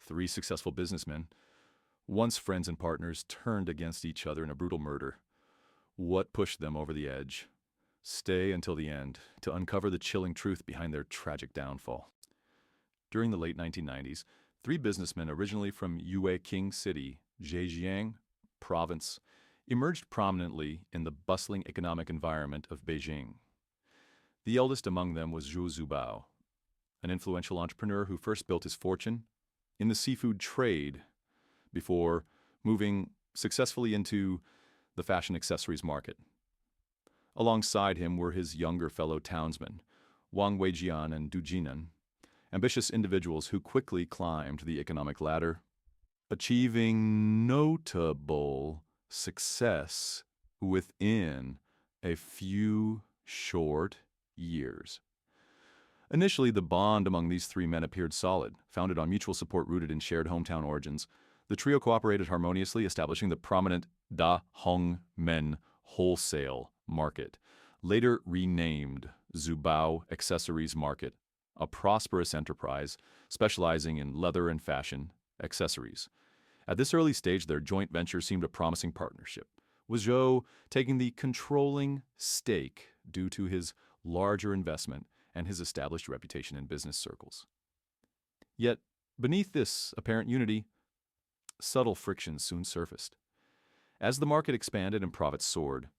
Three successful businessmen, once friends and partners, turned against each other in a brutal murder. What pushed them over the edge? Stay until the end to uncover the chilling truth behind their tragic downfall. During the late 1990s, three businessmen originally from King City, Zhejiang province, emerged prominently in the bustling economic environment of Beijing. The eldest among them was Zhou Zubao, an influential entrepreneur who first built his fortune in the seafood trade before moving successfully into the fashion accessories market. Alongside him were his younger fellow townsmen, Wang Weijian and Du Jinan, ambitious individuals who quickly climbed the economic ladder, achieving notable success within a few short years. Initially, the bond among these three men appeared solid, founded on mutual support rooted in shared hometown origins. The trio cooperated harmoniously, establishing the prominent Da Hong Men wholesale market, later renamed Zubao Accessories Market, a prosperous enterprise specializing in leather and fashion accessories. At this early stage, their joint venture seemed a promising partnership, with Zhou taking the controlling stake due to his larger investment and his established reputation in business circles. Yet, beneath this apparent unity, subtle frictions soon surfaced. As the market expanded and profits soared,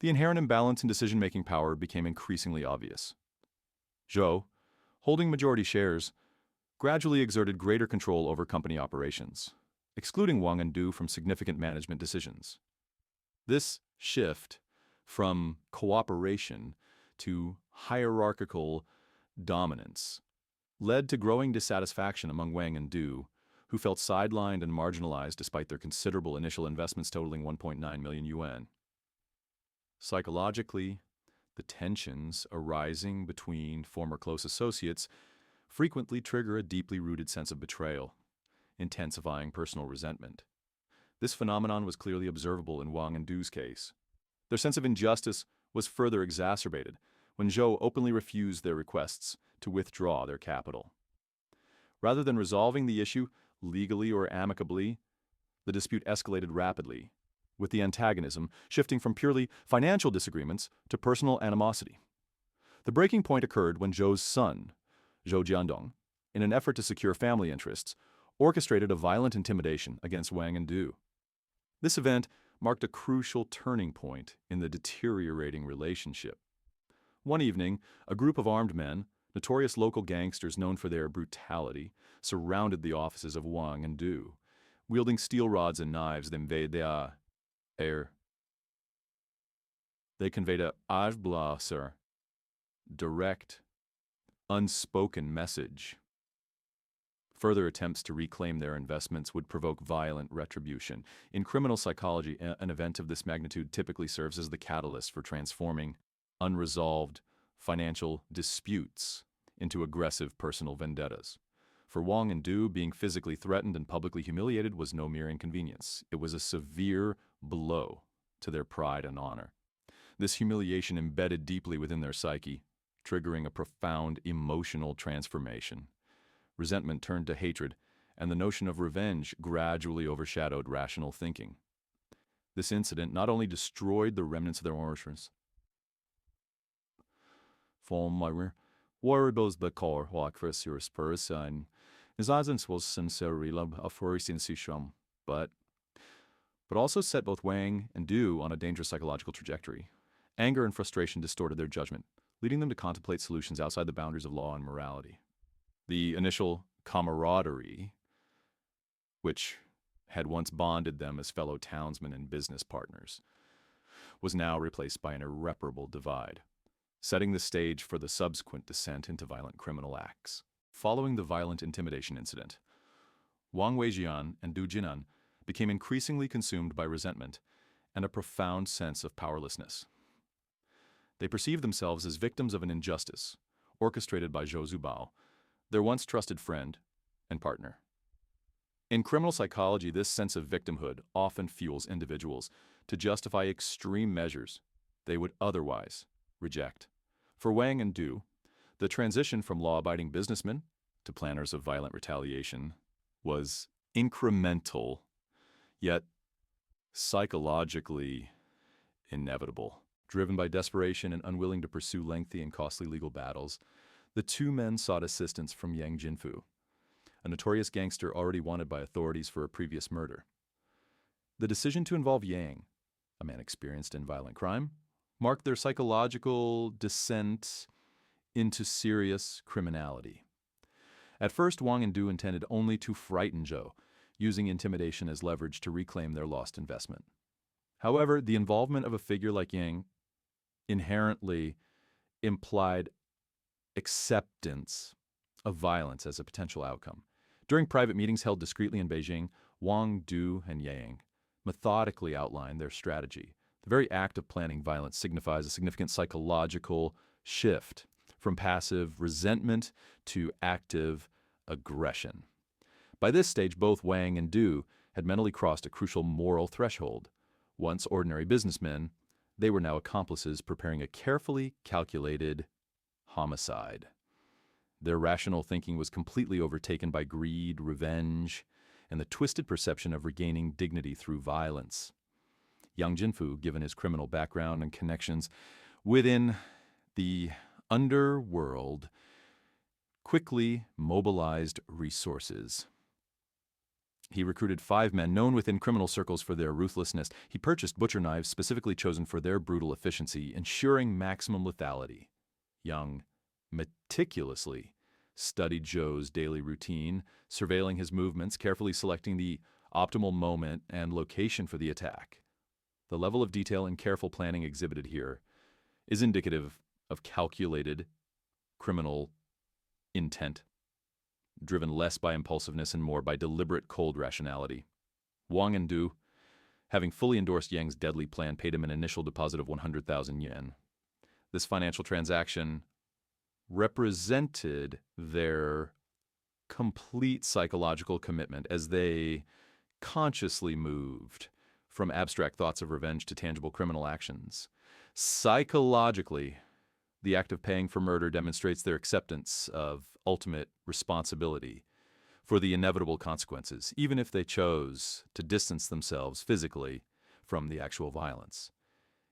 the inherent imbalance in decision-making power became increasingly obvious. Zhou, holding majority shares, gradually exerted greater control over company operations, excluding Wang and Du from significant management decisions. This shift from cooperation to hierarchical dominance led to growing dissatisfaction among Wang and Du, who felt sidelined and marginalized despite their considerable initial investments totaling 1.9 million yuan. Psychologically, the tensions arising between former close associates frequently trigger a deeply rooted sense of betrayal, intensifying personal resentment. This phenomenon was clearly observable in Wang and Du's case. Their sense of injustice was further exacerbated when Zhou openly refused their requests to withdraw their capital. Rather than resolving the issue legally or amicably, the dispute escalated rapidly, with the antagonism shifting from purely financial disagreements to personal animosity. The breaking point occurred when Zhou's son, Zhou Jiandong, in an effort to secure family interests, orchestrated a violent intimidation against Wang and Du. This event marked a crucial turning point in the deteriorating relationship. One evening, a group of armed men, notorious local gangsters known for their brutality, surrounded the offices of Wang and Du, wielding steel rods and knives. They conveyed a sir, direct, unspoken message. Further attempts to reclaim their investments would provoke violent retribution. In criminal psychology, an event of this magnitude typically serves as the catalyst for transforming unresolved financial disputes into aggressive personal vendettas. For Wang and Du, being physically threatened and publicly humiliated was no mere inconvenience. It was a severe blow to their pride and honor. This humiliation embedded deeply within their psyche, triggering a profound emotional transformation. Resentment turned to hatred, and the notion of revenge gradually overshadowed rational thinking. This incident not only destroyed the remnants of their origins, the core person was sincerely but also set both Wang and Du on a dangerous psychological trajectory. Anger and frustration distorted their judgment, leading them to contemplate solutions outside the boundaries of law and morality. The initial camaraderie, which had once bonded them as fellow townsmen and business partners, was now replaced by an irreparable divide, setting the stage for the subsequent descent into violent criminal acts. Following the violent intimidation incident, Wang Weijian and Du Jinan became increasingly consumed by resentment and a profound sense of powerlessness. They perceived themselves as victims of an injustice orchestrated by Zhou Zubao, their once trusted friend and partner. In criminal psychology, this sense of victimhood often fuels individuals to justify extreme measures they would otherwise reject. For Wang and Du, the transition from law-abiding businessmen to planners of violent retaliation was incremental, yet psychologically inevitable. Driven by desperation and unwilling to pursue lengthy and costly legal battles, the two men sought assistance from Yang Jinfu, a notorious gangster already wanted by authorities for a previous murder. The decision to involve Yang, a man experienced in violent crime, marked their psychological descent into serious criminality. At first, Wang and Du intended only to frighten Zhou, using intimidation as leverage to reclaim their lost investment. However, the involvement of a figure like Yang inherently implied acceptance of violence as a potential outcome. During private meetings held discreetly in Beijing, Wang, Du, and Yang methodically outlined their strategy. The very act of planning violence signifies a significant psychological shift from passive resentment to active aggression. By this stage, both Wang and Du had mentally crossed a crucial moral threshold. Once ordinary businessmen, they were now accomplices preparing a carefully calculated homicide. Their rational thinking was completely overtaken by greed, revenge, and the twisted perception of regaining dignity through violence. Yang Jinfu, given his criminal background and connections within the underworld, quickly mobilized resources. He recruited 5 men known within criminal circles for their ruthlessness. He purchased butcher knives specifically chosen for their brutal efficiency, ensuring maximum lethality. Yang meticulously studied Zhou's daily routine, surveilling his movements, carefully selecting the optimal moment and location for the attack. The level of detail and careful planning exhibited here is indicative of calculated criminal intent, driven less by impulsiveness and more by deliberate cold rationality. Wang and Du, having fully endorsed Yang's deadly plan, paid him an initial deposit of 100,000 yen. This financial transaction represented their complete psychological commitment as they consciously moved from abstract thoughts of revenge to tangible criminal actions. Psychologically, the act of paying for murder demonstrates their acceptance of ultimate responsibility for the inevitable consequences, even if they chose to distance themselves physically from the actual violence.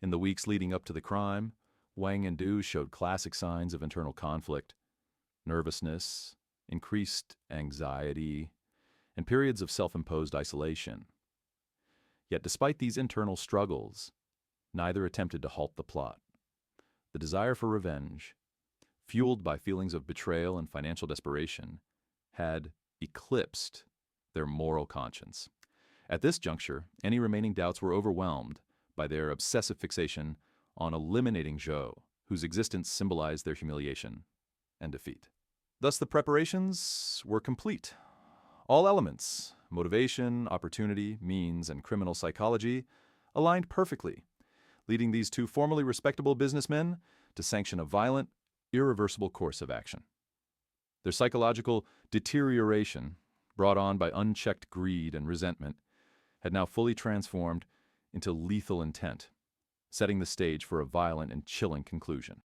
In the weeks leading up to the crime, Wang and Du showed classic signs of internal conflict, nervousness, increased anxiety, and periods of self-imposed isolation. Yet despite these internal struggles, neither attempted to halt the plot. The desire for revenge, fueled by feelings of betrayal and financial desperation, had eclipsed their moral conscience. At this juncture, any remaining doubts were overwhelmed by their obsessive fixation on eliminating Zhou, whose existence symbolized their humiliation and defeat. Thus, the preparations were complete. All elements, motivation, opportunity, means, and criminal psychology, aligned perfectly, leading these two formerly respectable businessmen to sanction a violent, irreversible course of action. Their psychological deterioration, brought on by unchecked greed and resentment, had now fully transformed into lethal intent, setting the stage for a violent and chilling conclusion.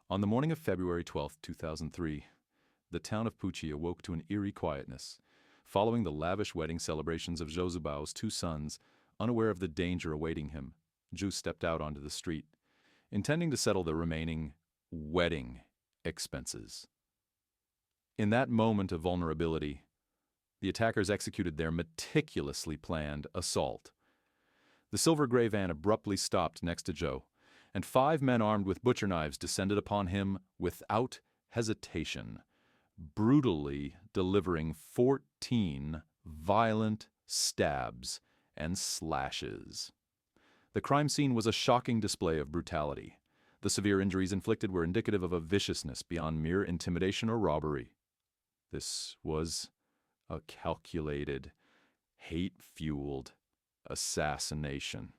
On the morning of February 12, 2003, the town of Puchi awoke to an eerie quietness. Following the lavish wedding celebrations of Zhou Zibao's 2 sons, unaware of the danger awaiting him, Zhu stepped out onto the street, intending to settle the remaining wedding expenses. In that moment of vulnerability, the attackers executed their meticulously planned assault. The silver gray van abruptly stopped next to Zhou, and 5 men armed with butcher knives descended upon him without hesitation, brutally delivering 14 violent stabs and slashes. The crime scene was a shocking display of brutality. The severe injuries inflicted were indicative of a viciousness beyond mere intimidation or robbery. This was a calculated, hate-fueled assassination.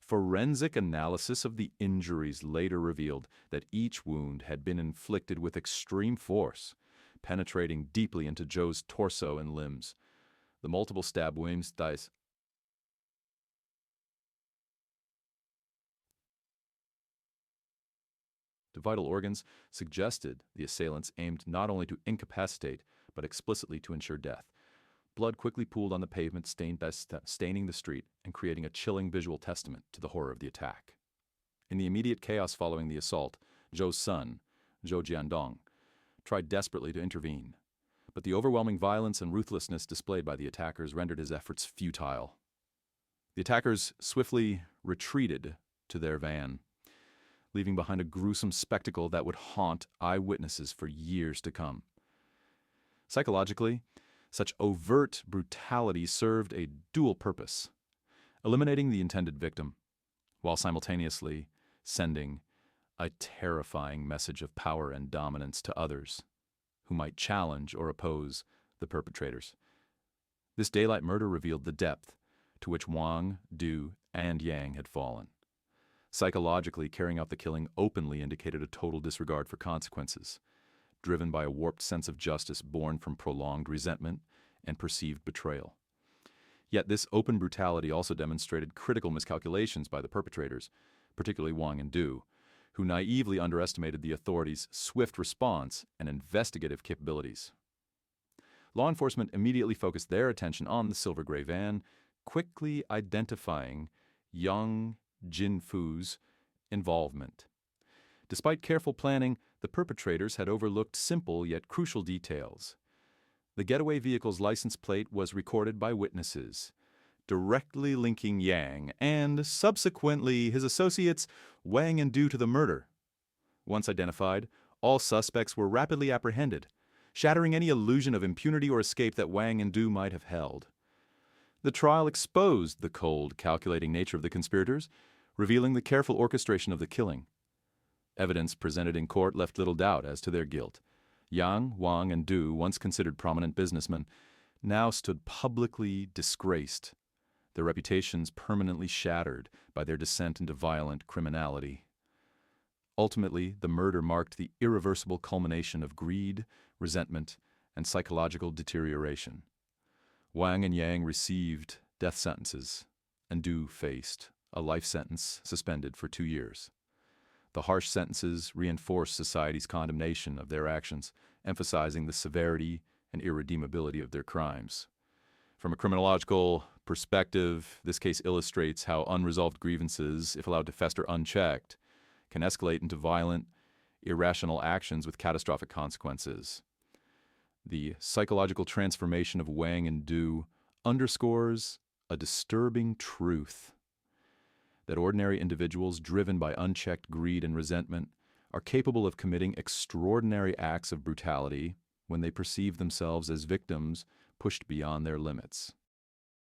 Forensic analysis of the injuries later revealed that each wound had been inflicted with extreme force, penetrating deeply into Zhou's torso and limbs. The multiple stab wounds to vital organs suggested the assailants aimed not only to incapacitate, but explicitly to ensure death. Blood quickly pooled on the pavement, staining the street and creating a chilling visual testament to the horror of the attack. In the immediate chaos following the assault, Zhou's son, Zhou Jiandong, tried desperately to intervene, but the overwhelming violence and ruthlessness displayed by the attackers rendered his efforts futile. The attackers swiftly retreated to their van, leaving behind a gruesome spectacle that would haunt eyewitnesses for years to come. Psychologically, such overt brutality served a dual purpose, eliminating the intended victim, while simultaneously sending a terrifying message of power and dominance to others who might challenge or oppose the perpetrators. This daylight murder revealed the depth to which Wang, Du, and Yang had fallen. Psychologically, carrying out the killing openly indicated a total disregard for consequences, driven by a warped sense of justice born from prolonged resentment and perceived betrayal. Yet this open brutality also demonstrated critical miscalculations by the perpetrators, particularly Wang and Du, who naively underestimated the authorities' swift response and investigative capabilities. Law enforcement immediately focused their attention on the silver gray van, quickly identifying Yang Jinfu's involvement. Despite careful planning, the perpetrators had overlooked simple yet crucial details. The getaway vehicle's license plate was recorded by witnesses, directly linking Yang and, subsequently, his associates Wang and Du to the murder. Once identified, all suspects were rapidly apprehended, shattering any illusion of impunity or escape that Wang and Du might have held. The trial exposed the cold, calculating nature of the conspirators, revealing the careful orchestration of the killing. Evidence presented in court left little doubt as to their guilt. Yang, Wang, and Du, once considered prominent businessmen, now stood publicly disgraced, their reputations permanently shattered by their descent into violent criminality. Ultimately, the murder marked the irreversible culmination of greed, resentment, and psychological deterioration. Wang and Yang received death sentences, and Du faced a life sentence suspended for 2 years. The harsh sentences reinforced society's condemnation of their actions, emphasizing the severity and irredeemability of their crimes. From a criminological perspective, this case illustrates how unresolved grievances, if allowed to fester unchecked, can escalate into violent, irrational actions with catastrophic consequences. The psychological transformation of Wang and Du underscores a disturbing truth: that ordinary individuals driven by unchecked greed and resentment are capable of committing extraordinary acts of brutality when they perceive themselves as victims pushed beyond their limits.